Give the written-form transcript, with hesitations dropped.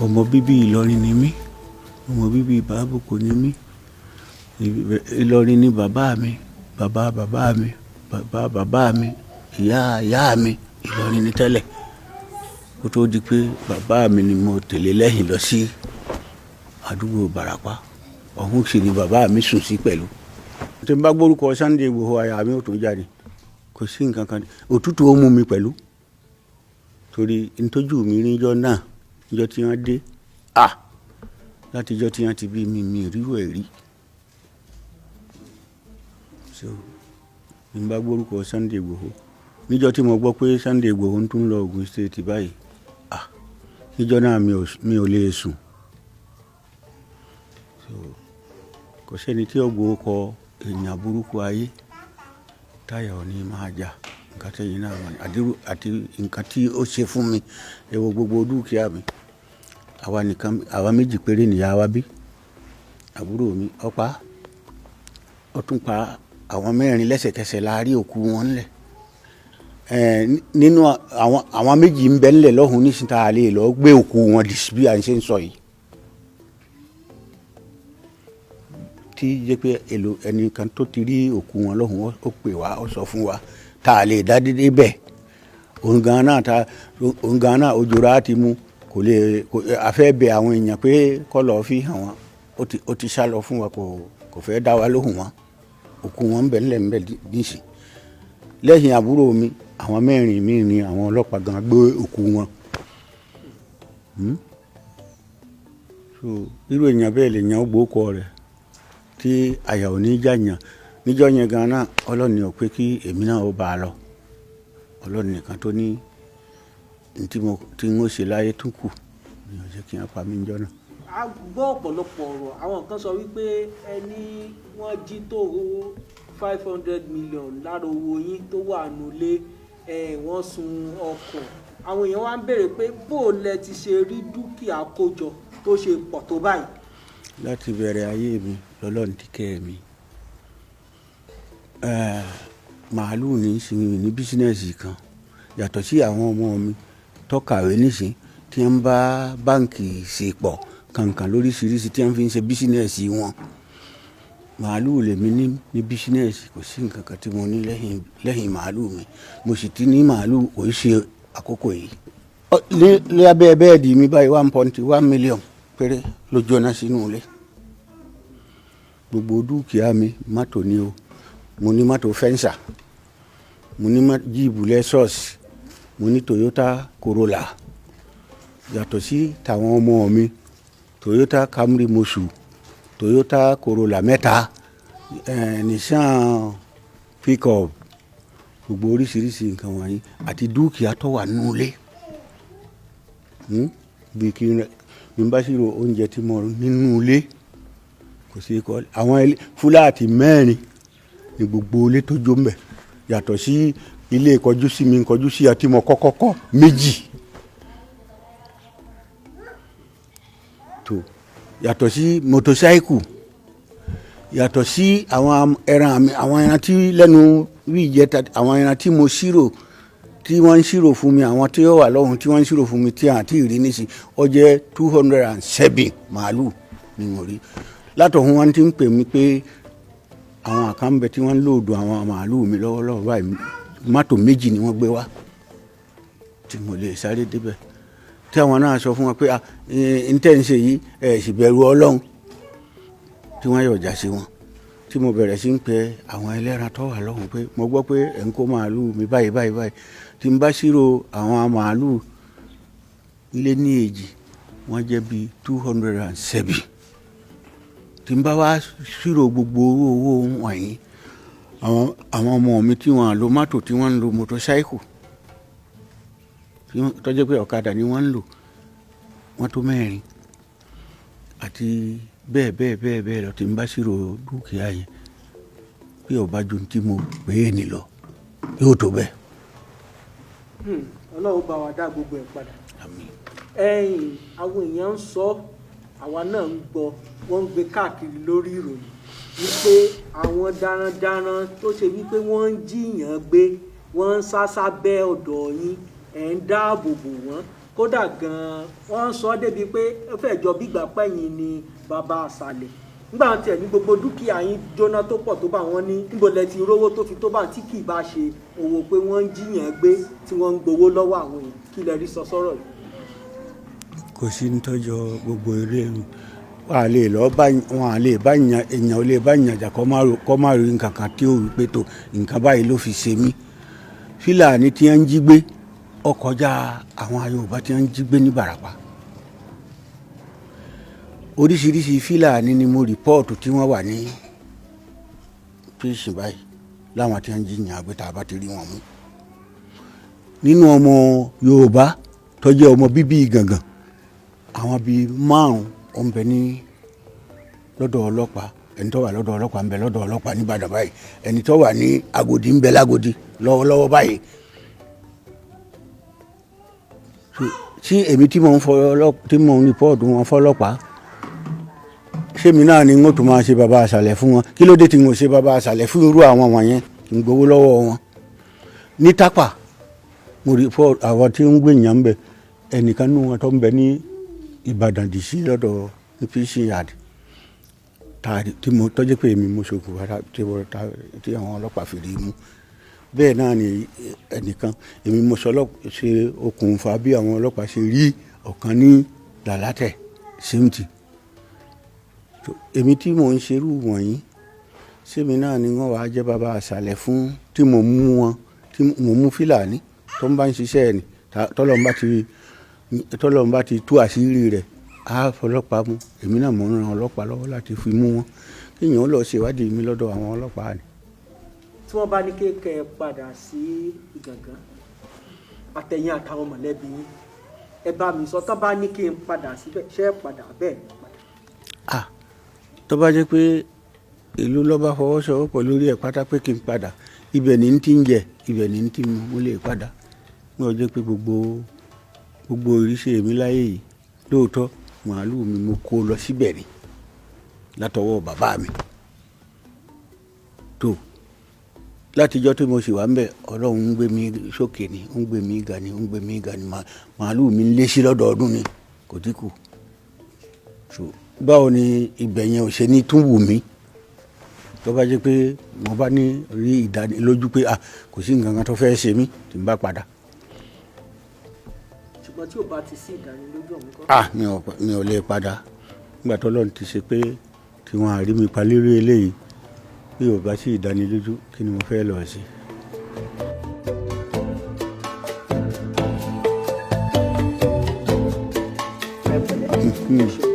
ọmọ bíbí Ìlọrin ni mí, ọmọ bíbí Ìbábòkò ni mí. Ìlọrin ni bàbá mi, bàbá bàbá mi, bàbá bàbá mi, ìyá ìyá mi Ìlọrin ni tẹ́lẹ̀. Kó tó di pé bàbá mi ni mo tẹ̀lé lẹ́yìn lọ sí àdúgbò Ìbàràpá. Ọ̀hún sì ni bàbá mi sùn sí pẹ̀lú. Tí n bá gbórúkọ Sundåy Igboho àyà mi ò tó jáde. Kò sí nǹkan kan. Òtútù ó mú mi pẹ̀lú. Torí ntójú mi níjọ́ náà, níjọ́ tí wọ́n dé. Láti ìjọ́ tí wọ́n ti bí mi rí wẹ̀ rí. So, tí n bá gbórúkọ Sundåy Igboho. Níjọ́ tí mo gbọ́ pé Sundåy Igboho ń tún lọ Ògùn State báyìí. Níjọ́ náà mi ò lè sùn. So, kò sẹ́ni tí ó gbọ́ kọ èèyàn burúkú ayé táyà ò ní máa jà. Nǹkan tẹ́yìn náà wà ní àti nǹkan tí ó ṣe fún mi. Ẹ wo gbogbo dúkìá mi. Àwa méjì péré nìyá wa bí. Àbúrò mi ó tún pa àwọn mẹ́rin lẹ́sẹ̀kẹsẹ̀ la rí òkú wọn ńlẹ̀. Nínú àwọn méjì ń bẹ ńlẹ̀ lọ́hùn nísìnyí tá a lè lọ gbé òkú wọn dì bí à ń ṣe ń sọ yìí. Tí jẹ́ pé ẹnìkan tó ti rí òkú wọn lọ́hùn ó pè wá ó sọ fún wa tá a lè dá dédé bẹ́ẹ̀. Òun gan náà òjòrá ti mú kò lè afẹ́ bẹ àwọn èèyàn pé kọ́ lọ́ọ́ fi hàn wọ́n ó ti sá lọ fún wa kò fẹ́ dá wa lóhùn wọn. Òkú wọn ń bẹ ńlẹ̀ nísìn. Lẹ́yìn àbúrò mi àwọn mẹ́rin mi ni àwọn ọlọ́pàá gan gbé òkú wọn. So irú èèyàn bẹ́ẹ̀ lè yan gbókọ rẹ̀ tí àyà ò ní jàyàn. Níjọ́ yẹn gan náà Ọlọ́run ní ó pé kí èmi náà ó bá a lọ. Ọlọ́run nìkan tó ní tí n ó ṣe láyé tún kù ní ó jẹ́ kí wọ́n pa mí níjọ́ náà. A gbọ́ ọ̀pọ̀lọpọ̀ ọ̀rọ̀ àwọn kan sọ wípé ẹni wọ́n jí tó owó 500 million lára owó yín tó wà nulẹ̀ wọ́n sun ọkọ̀. Àwọn èèyàn wá ń béèrè pé bó lẹ ti ṣe rí dúkìá kójọ tó ṣe pọ̀ tó báyìí. Láti bẹ̀rẹ̀ ayé mi lọ́lọ́run ti kẹ́ mi. Màálù ní ìsinmi ní bísínẹ́sì kan yàtọ̀ sí àwọn ọmọ mi tó kàwé nísìn tí wọ́n bá báǹkì ṣe pọ̀ kankan lóríṣiríṣi tí wọ́n fi ń ṣe bísínẹ́sì wọn. Màálù lèmi ní bísínẹ́sì kò sí nǹkan kan tí mo ní lẹ́yìn màálù mi. Mo sì ti ní màálù kò ṣe àkókò yìí. Lábẹ́ bẹ́ẹ̀dì mi báyìí 1.1 million péré ló jóná sínú ilé. Gbogbo dúkìá mi mọ́tò ni o. Mo ní mọ́tò fẹ́ǹsà, mo ní jíìpù Lexus, mo ní Toyota Corolla. Yàtọ̀ sí tàwọn ọmọ mi Toyota Camry Mosu, Toyota Corolla 3, Nissan Pickup, gbogbo oríṣiríṣi nǹkan wọ̀nyí àti dúkìá tó wà nínú ilé. Bí kí n bá ṣírò oúnjẹ tí mo nínú ilé kò sí kọ́. Àwọn fúláàtì 4 ní gbogbo ilé tó jó mbẹ̀ yàtọ̀ sí ilé ìkọjú sí mi ìkọjú sí àti mo kọ́kọ́ 2 tó yàtọ̀ sí mọ́tòsáìkù yàtọ̀ sí àwọn ẹran tí lẹ́nu rí ìjẹta àwọn ẹran tí mo ṣírò tí wọ́n ń ṣírò fún mi àwọn tí ó wà lọ́hùn tí wọ́n ń ṣírò fún mi tí àti ìrí nísìn ó jẹ́ 207 màálù ni mo rí. Látọ̀hún wọn ti ń pè mí pé àwọn àkànbẹ tí wọ́n ń lòdù àwọn màálù mi lọ́wọ́lọ́wọ́ báyìí mọ́tò 2 ni wọ́n gbé wá tí mo lè sáré débẹ̀. Tí àwọn náà sọ fún wọn pé n tẹ́ ń ṣe yìí sì bẹ̀rù Ọlọ́run tí wọ́n yọ̀jà sí wọn. Tí mo bẹ̀rẹ̀ sí ń pe àwọn ẹlẹ́ran tó wà lọ́hùn pé mo gbọ́ pé ẹ̀ ń kó màálù mi báyìí. Tí n bá ṣírò àwọn màálù lé ní èjì wọ́n jẹ́ bí 207. Tí n bá wá ṣírò gbogbo owó wọ̀nyí àwọn ọmọ mi tí wọ́n lo mọ́tò tí wọ́n ń lo mọ́tòsáìkù tó jẹ́ pé ọ̀kadà ni wọ́n ń lò wọ́n tó 4 àti bẹ́ẹ̀ lọ. Tí n bá ṣírò dúkìá yẹn bí ọba ju tí mo pè é ní lọ yóò tó bẹ́ẹ̀. Ọlọ́run bá wa dá gbogbo ẹ̀ padà. Àmín. Àwọn èèyàn ń sọ àwa náà ń gbọ́ wọ́n ń gbé káàkiri lórí ìròyìn wípé àwọn darandaran tó ṣe wípé wọ́n ń jiyàn gbé wọ́n ń sásá bẹ́ ọ̀dọ̀ yín ẹ̀ ń dáàbò bò wọ́n kódà gan-an wọ́n sọ débi pé ó fẹ́ jọ bígbà pẹ́yìn ni bàbá àṣàlẹ̀ nígbà tí ẹ̀ ní gbogbo dúkìá yín jóná tó pọ̀ tó bá wọn ní níbo lẹ ti rówó tó fi tó bá tí kì í bá ṣe owó pé wọ́n ń jiyàn gbé tí wọ́n ń gbowó lọ́wọ́ àwọn èèyàn kí lẹ rí sọ sọ́rọ̀ yìí. kò sí ní tọ́jọ́ gbogbo eré wọn à lè lọ bá wọn à lè bá èèyàn ò lè bá ìyànjà kọ́ má rí nǹkan kan tí ó wí pé tó nǹkan báyìí ló fi ṣe mí. Fúlàní tí wọ́n ń jí gbé ọkọjá àwọn Yorùbá tí wọ́n ń jí gbé ní Ìbàràpá. Oríṣiríṣi Fúlàní ni mo rìpọ́ọ̀tù tí wọ́n wà ní píìsì báyìí láwọn tí wọ́n ń jiyàn gbé tá a bá ti rí wọn mú. Nínú ọmọ Yorùbá tó jẹ́ ọmọ bíbí Ìgàngàn àwọn bíi 5 ó ń bẹ ní lọ́dọ̀ ọlọ́pàá, ẹni tó wà lọ́dọ̀ ọlọ́pàá ń bẹ lọ́dọ̀ ọlọ́pàá ní Ìbàdàn báyìí, ẹni tó wà ní Agodi ń bẹ lágodi lọ́wọ́lọ́wọ́ báyìí. tí èmi tí mò ń rìpọ́ọ̀tù wọn fọlọ́pàá ṣémi náà ni wọ́n tún máa ṣe bàbá àṣàlẹ̀ fún wọn. Kí ló dé tí mo ṣe bàbá àṣàlẹ̀ fún irú àwọn wọ̀nyẹn kí n gbowó lọ́wọ́ wọn. Ní Tápà mo rìpọ́ọ̀tù àwọn tí ń gbèyàn ń bẹ ẹnìkan nínú wọn tó ń bẹ ní Ìbàdàn dì sí lọ́dọ̀ PC yard tí mo tọ́jú pé èmi mo ṣokùnfà tí àwọn ọlọ́pàá fi rí mú. Bẹ́ẹ̀ náà ni ẹnìkan èmi mo ṣe okùnfà bí àwọn ọlọ́pàá ṣe rí ọ̀kan ní Làlátẹ̀ Ṣémùtì. Èmi tí mò ń ṣerú wọ̀nyí sẹ́mi náà ni wọ́n wàá jẹ́ bàbá àṣàlẹ̀ fún tí mo mú wọn tí mo mú Fúlàní tó ń bá ń ṣiṣẹ́ ẹ̀ ní tọ́lọ́run bá ti tú àṣírí rẹ̀ á fọlọ́pàá mú. Èmi náà mò ń ran ọlọ́pàá lọ́wọ́ láti fi mú wọn kéèyàn ó lọ ṣèwádìí mi lọ́dọ̀ àwọn ọlọ́pàá ni. tí wọ́n bá ní kéèké padà sí Ìgàngán àtẹ̀yìn àtàwọn mọ̀lẹ́bí yín ẹ bá mi sọ tán bá ní kí n padà síbẹ̀ ṣé ẹ padà bẹ́ẹ̀ ni padà. Tó bá jẹ́ pé ìlú lọ́ba fọwọ́sowọ́pọ̀ lórí ẹ̀ pátá pé kí n padà ibẹ̀ ní ti ń jẹ ibẹ̀ ní ti mú lè padà. Ní ọjọ́ pé gbogbo ìrísí mi láyé yìí lóòótọ́ màálù mi mo kó lọ síbẹ̀ ni látọwọ́ bàbá mi. Tó látijọ́ tí mo sì wà ń bẹ̀ Ọlọ́run ń gbé mi sókè ni ń gbé mi ga ni ń gbé mi ga ni màálù mi ń lé sí lọ́dọọdún ni kò dínkù. Báwo ni ibẹ̀ yẹn ò ṣe ní tún wù mí tó bá jẹ́ pé mo bá ní rí ìdánilójú pé kò sí nǹkan kan tó fẹ́ ṣe mí tí n bá padà. ṣùgbọ́n tí ò bá ti sí ìdánilójú ọ̀hún kọ́. mi ò lè padà nígbà tó Ọlọ́run ti ṣe pé tí wọ́n á rí mi pa lérí eléyìí bí ò bá sí ìdánilójú kí ni mo fẹ́ lọ sí. ẹ pẹ̀lẹ́.